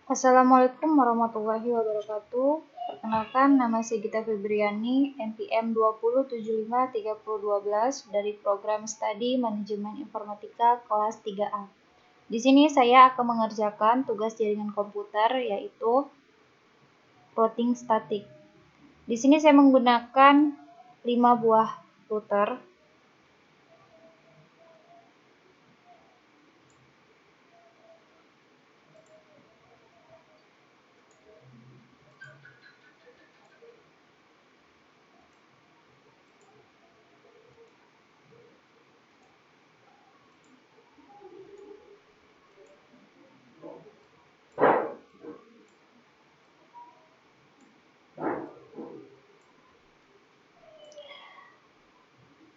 Assalamualaikum warahmatullahi wabarakatuh. Perkenalkan, nama saya Gita Febriani, NPM 20753012 dari Program Studi Manajemen Informatika kelas 3A. Di sini saya akan mengerjakan tugas jaringan komputer, yaitu routing statik. Di sini saya menggunakan 5 buah router.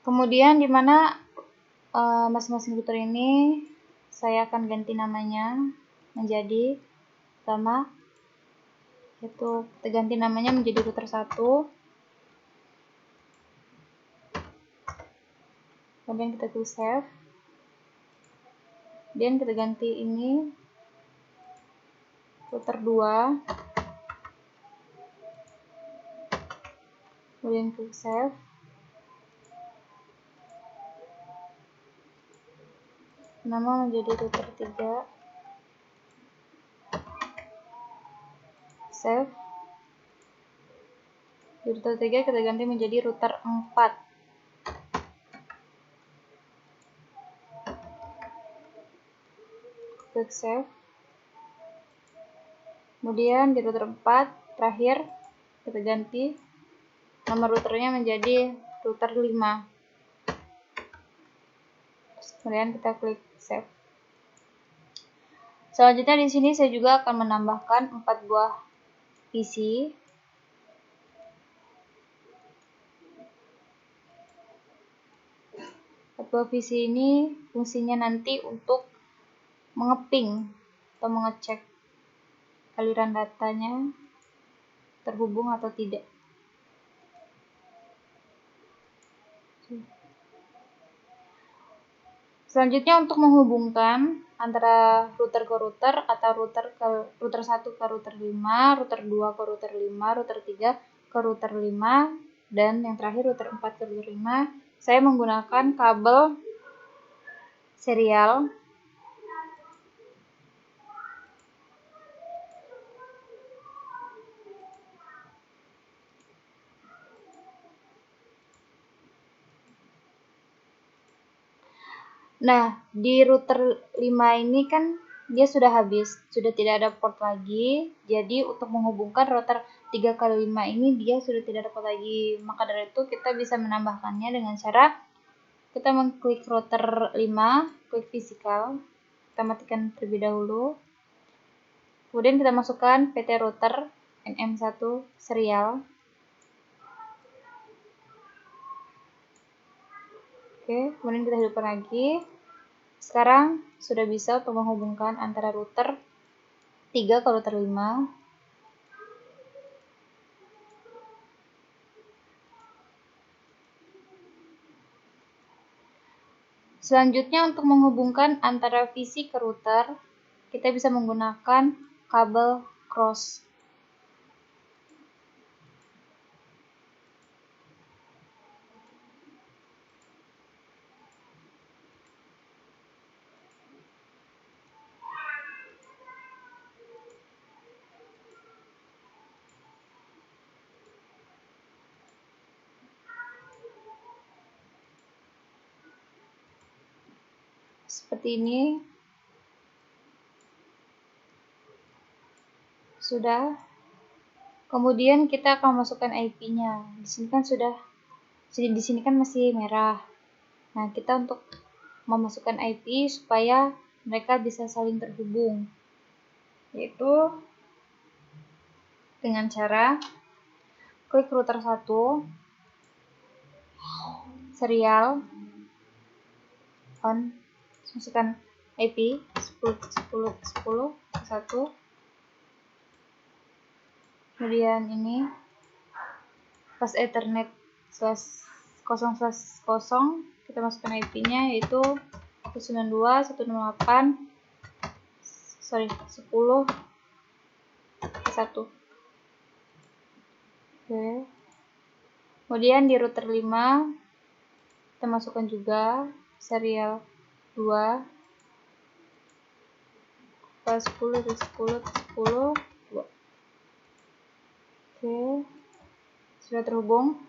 Kemudian di mana masing-masing router ini saya akan ganti namanya menjadi pertama, yaitu kita ganti namanya menjadi router 1. Kemudian kita klik save. Kemudian kita ganti ini router 2. Kemudian klik save. Nama menjadi router 3. Save. Di router 3 kita ganti menjadi router 4. Klik save. Kemudian di router 4 terakhir kita ganti nomor routernya menjadi router 5. Kemudian kita klik save. Selanjutnya di sini saya juga akan menambahkan 4 buah PC. Buah PC ini fungsinya nanti untuk mengeping atau mengecek aliran datanya terhubung atau tidak. Selanjutnya untuk menghubungkan antara router ke router atau router 1 ke router 5, router 2 ke router 5, router 3 ke router 5, dan yang terakhir router 4 ke router 5, saya menggunakan kabel serial. Nah, di router 5 ini kan dia sudah habis, sudah tidak ada port lagi. Jadi untuk menghubungkan router 3 ke 5 ini dia sudah tidak ada port lagi. Maka dari itu kita bisa menambahkannya dengan cara kita mengklik router 5, klik physical. Kita matikan terlebih dahulu. Kemudian kita masukkan PT router NM1 serial. Oke, kemudian kita hidupkan lagi. Sekarang sudah bisa untuk menghubungkan antara router 3 ke router 5. Selanjutnya untuk menghubungkan antara PC ke router, kita bisa menggunakan kabel cross. Seperti ini. Sudah. Kemudian kita akan masukkan IP-nya. Di sini kan di sini kan masih merah. Nah, kita untuk memasukkan IP supaya mereka bisa saling terhubung, yaitu dengan cara klik router 1, serial on, masukkan IP 10.10.10.1. Kemudian ini pas Ethernet /0/0 kita masukkan IP-nya yaitu 192.168 10 1. Oke. Kemudian di router 5 kita masukkan juga serial 2 ke 10 ke 10 ke 10 2. Oke, sudah terhubung.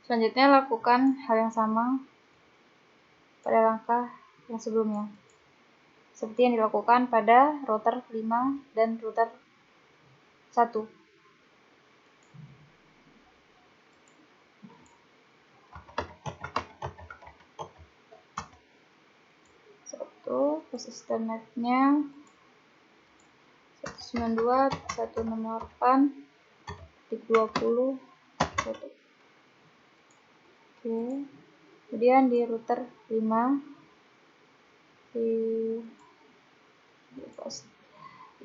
Selanjutnya lakukan hal yang sama pada langkah yang sebelumnya, seperti yang dilakukan pada router 5 dan router 1. Proses internetnya 192.168.20.1. Oke. Kemudian di router 5 di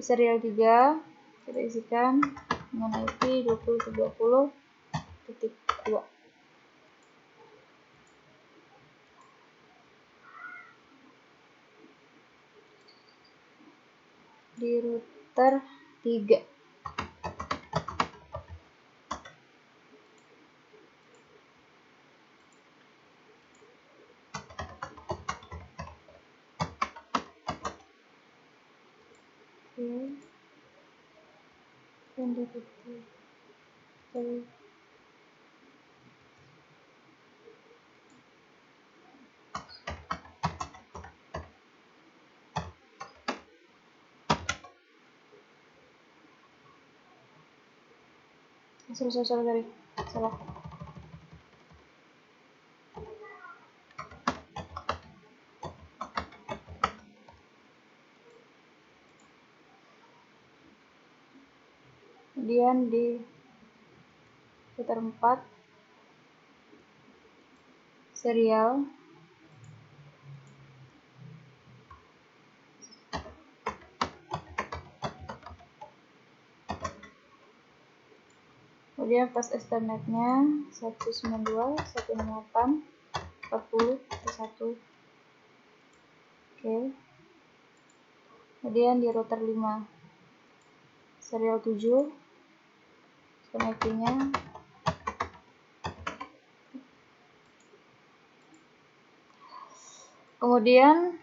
serial 3 kita isikan dengan IP 20.20.2. Di router 3 dan di router 3 sorry, salah. Kemudian di router 4 serial kemudian pas Ethernetnya 192.168.40.1. Oke. Kemudian di router 5 serial 7 IP-nya kemudian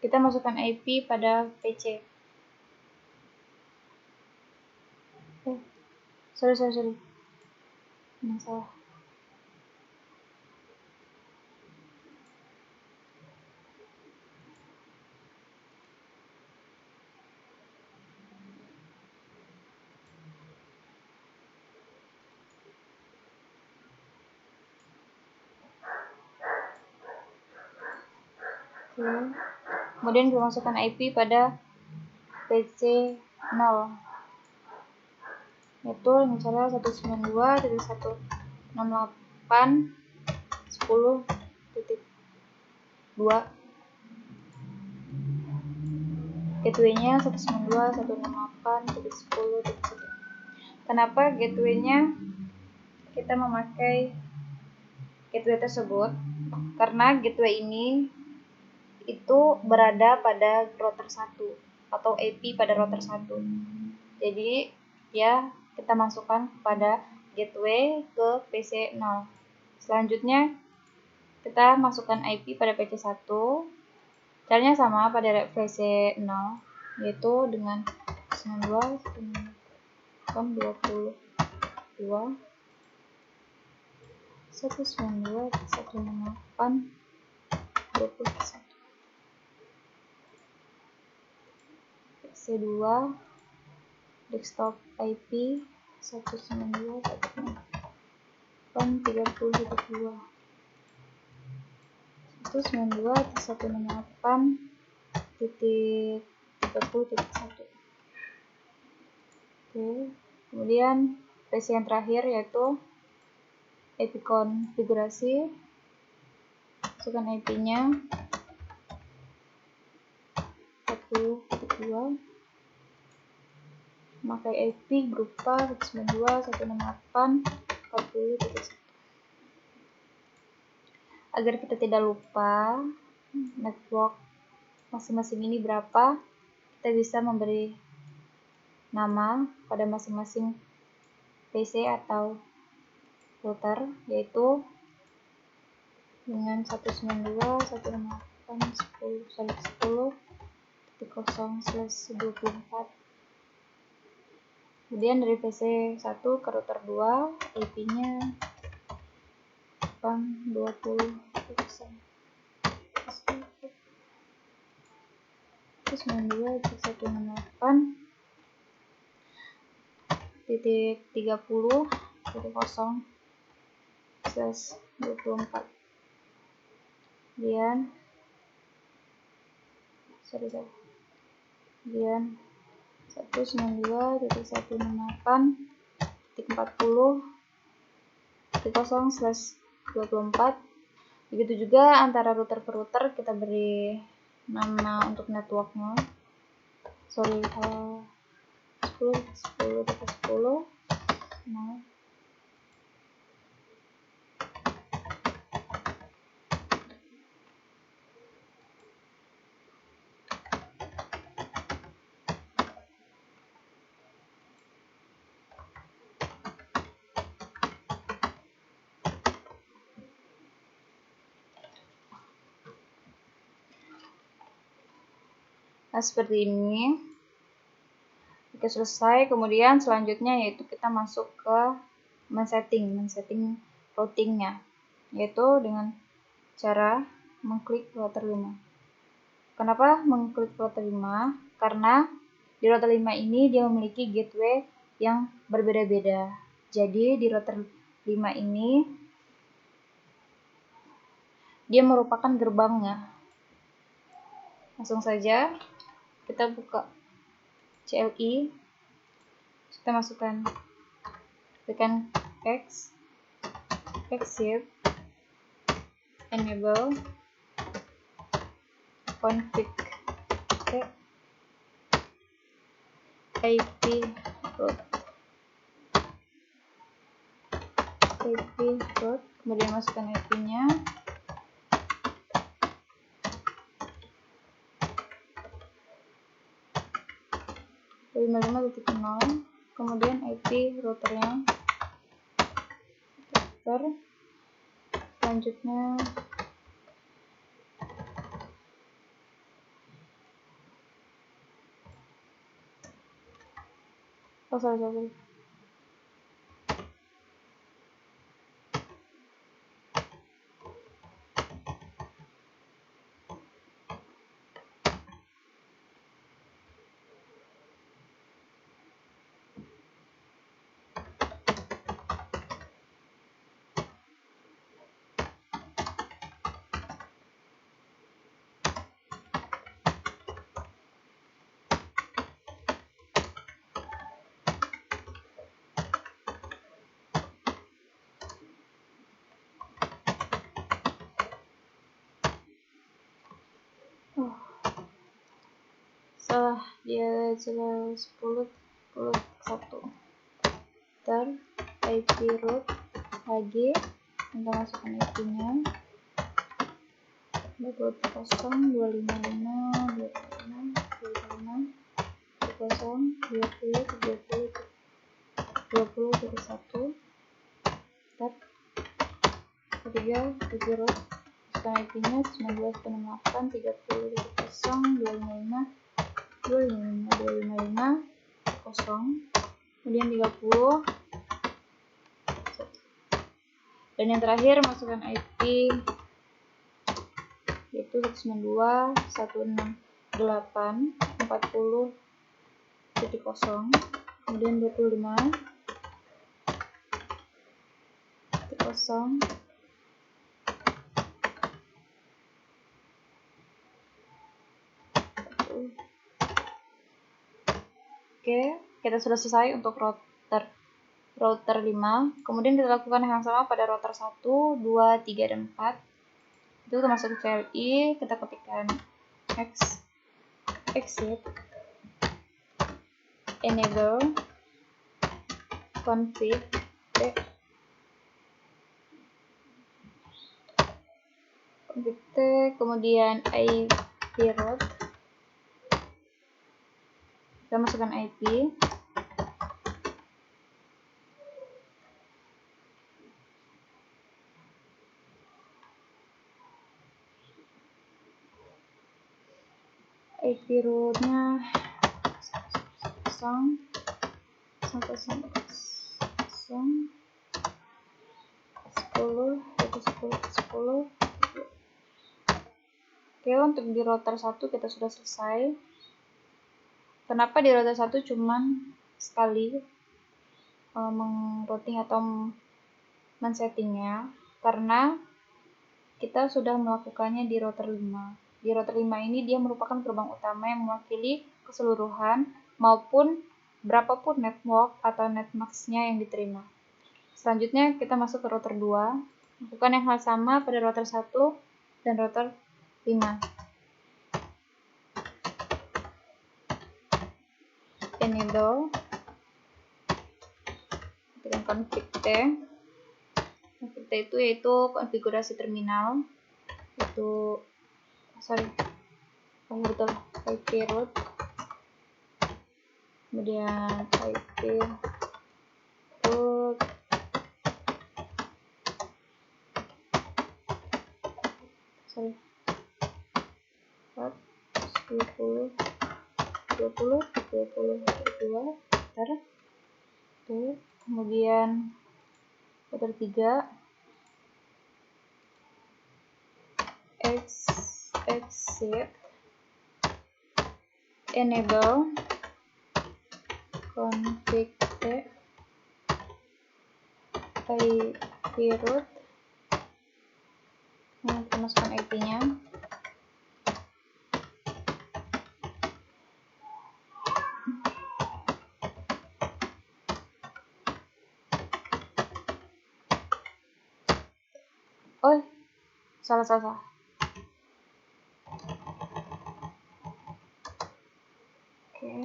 kita masukkan IP pada PC. Sorry. Ini salah. Oke. Kemudian kita masukkan IP pada PC 0, yaitu misalnya 192.168.10.2. Gateway-nya 192.168.10.1. Kenapa gateway-nya kita memakai gateway tersebut? Karena gateway ini itu berada pada router 1 atau IP pada router 1. Jadi ya kita masukkan pada gateway ke PC 0. Selanjutnya kita masukkan IP pada PC 1. Caranya sama pada PC 0, yaitu dengan 192.168.20.1. PC2 desktop IP 192.168.30.2. 192.168.30.1. Oke. Kemudian PC yang terakhir yaitu IP konfigurasi. Masukkan IP-nya 40.2. Memakai IP berupa 192.168.40.1. Agar kita tidak lupa network masing-masing ini berapa, kita bisa memberi nama pada masing-masing PC atau router, yaitu dengan 192.168.10.10.0/24. Kemudian dari PC 1 ke router 2, IP-nya 820. 192.168.30.0/24. Kemudian 192.168.40.0/24. Begitu juga antara router ke router kita beri nama untuk networknya. 10 nah. Nah, seperti ini. Oke, selesai. Kemudian selanjutnya yaitu kita masuk ke men-setting routingnya, yaitu dengan cara mengklik router 5. Kenapa mengklik router 5? Karena di router 5 ini dia memiliki gateway yang berbeda-beda. Jadi di router 5 ini dia merupakan gerbangnya. Langsung saja kita buka CLI, kita masukkan, tekan exit, enable, config, IP route, kemudian masukkan IP-nya. Kemudian IP routernya, selanjutnya sorry. Setelah dia jelas 10.1 IP route lagi, kita masukkan IP-nya 20.255.20.20.20.20.1. Ketiga IP route, masukkan IP-nya 19.6.30.30.255.255.0, kemudian 30. Dan yang terakhir masukkan IP yaitu 192.168.40.0, kemudian 25.0. Oke, kita sudah selesai untuk router 5. Kemudian kita lakukan yang sama pada router 1, 2, 3, dan 4. Itu kita masuk ke CLI, kita ketikkan exit, enable, config, kemudian IP route, kita masukkan IP IP rootnya 0 sampai 10 itu 10. Oke, untuk di router 1 kita sudah selesai. Kenapa di router 1 cuman sekali meng-routing atau men-settingnya? Karena kita sudah melakukannya di router 5. Di router 5 ini dia merupakan gerbang utama yang mewakili keseluruhan maupun berapapun network atau netmax-nya yang diterima. Selanjutnya kita masuk ke router 2. Lakukan yang hal sama pada router 1 dan router 5. Enable. Dengan config T. Config T itu yaitu konfigurasi terminal. Betul, IP root. Kemudian IP root. Sorry. 20 22. Kemudian router 3 exit enable config T IP root. Nah, kita masukkan IP-nya. Oh, salah. Oke.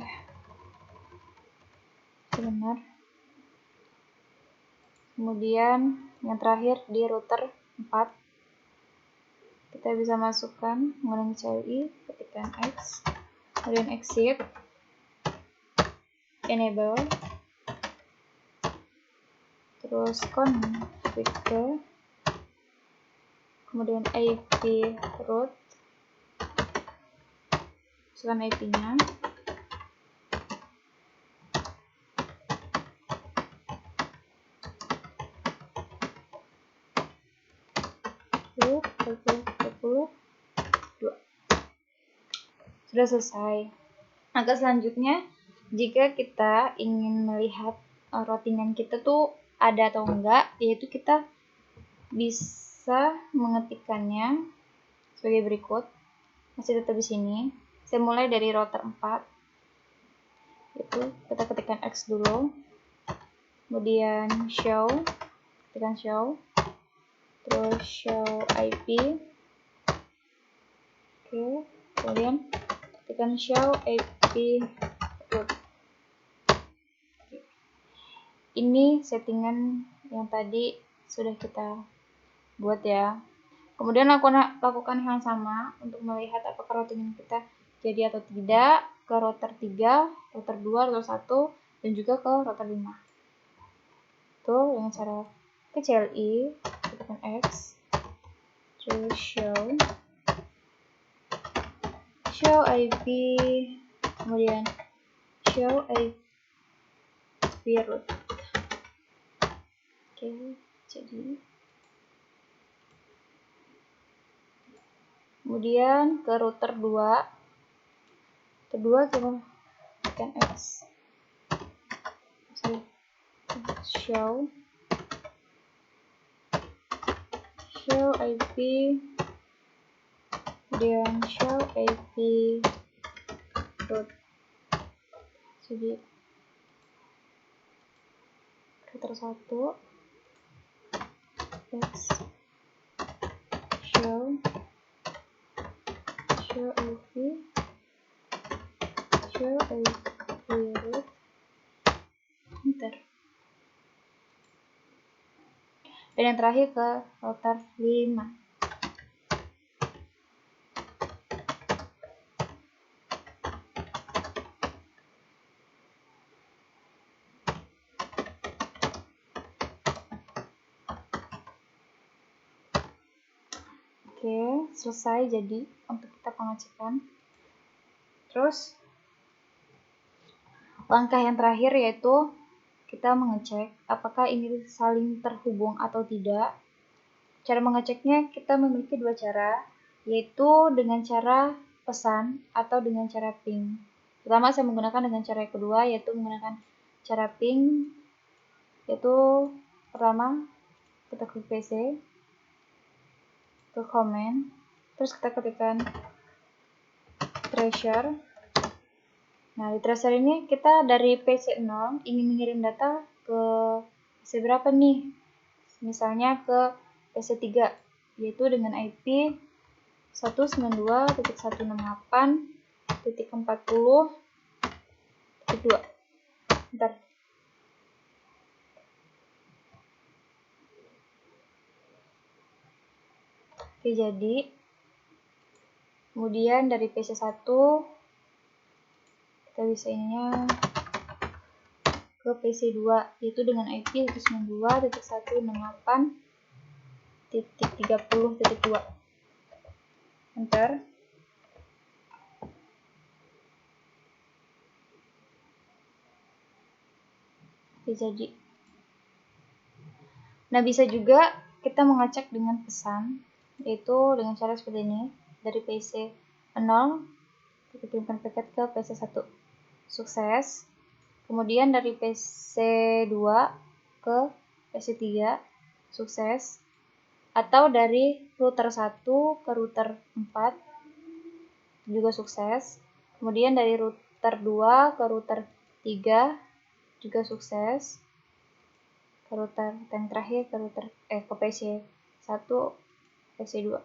Benar. Kemudian yang terakhir di router 4 kita bisa masukkan menggunakan CLI, ketikkan X, kemudian exit, enable, terus config, kemudian IP root, masukkan IP-nya. Sudah selesai. Maka selanjutnya, jika kita ingin melihat routingan kita tuh ada atau enggak, yaitu kita bisa mengetikkannya sebagai berikut. Masih tetap di sini. Saya mulai dari router 4. Itu kita ketikkan X dulu. Kemudian show, ketikkan show. Terus show IP. Oke, kemudian ketikkan show IP root. Ini settingan yang tadi sudah kita buat ya. Kemudian lakukan hal yang sama untuk melihat apakah routing kita jadi atau tidak ke router 3, router 2, router 1, dan juga ke router 5. Itu dengan cara ke CLI, tekan X, terus show IP, kemudian show IP root. Oke, jadi kemudian ke router 2. Kedua kita tekan X. Show IP, kemudian show IP root. Jadi router 1 X show IP root, enter. Dan yang terakhir ke router 5. Oke, selesai jadi untuk kita pengecekan. Terus langkah yang terakhir yaitu kita mengecek apakah ini saling terhubung atau tidak. Cara mengeceknya kita memiliki dua cara, yaitu dengan cara pesan atau dengan cara ping. Pertama saya menggunakan dengan cara yang kedua, yaitu menggunakan cara ping. Yaitu pertama kita klik PC, ke comment, terus kita ketikkan treasure. Nah, di tracer ini kita dari PC 0 ingin mengirim data ke PC berapa nih? Misalnya ke PC 3, yaitu dengan IP 192.168.40.2. Bentar. Oke, jadi kemudian dari PC 1 kita bisa ininya ke PC 2, yaitu dengan IP 192.168.30.2. Enter. Oke, jadi. Nah, bisa juga kita mengecek dengan pesan, yaitu dengan cara seperti ini. Dari PC 0 kita kirimkan paket ke PC 1, sukses. Kemudian dari PC 2 ke PC 3, sukses. Atau dari router 1 ke router 4, juga sukses. Kemudian dari router 2 ke router 3, juga sukses. Ke router yang terakhir ke PC 1, PC 2.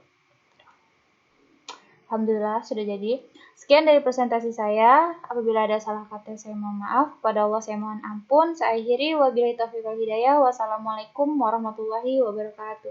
Alhamdulillah sudah jadi. Sekian dari presentasi saya. Apabila ada salah kata saya mohon maaf. Kepada Allah saya mohon ampun. Saya akhiri. Wabillahi taufiq wal hidayah. Wassalamualaikum warahmatullahi wabarakatuh.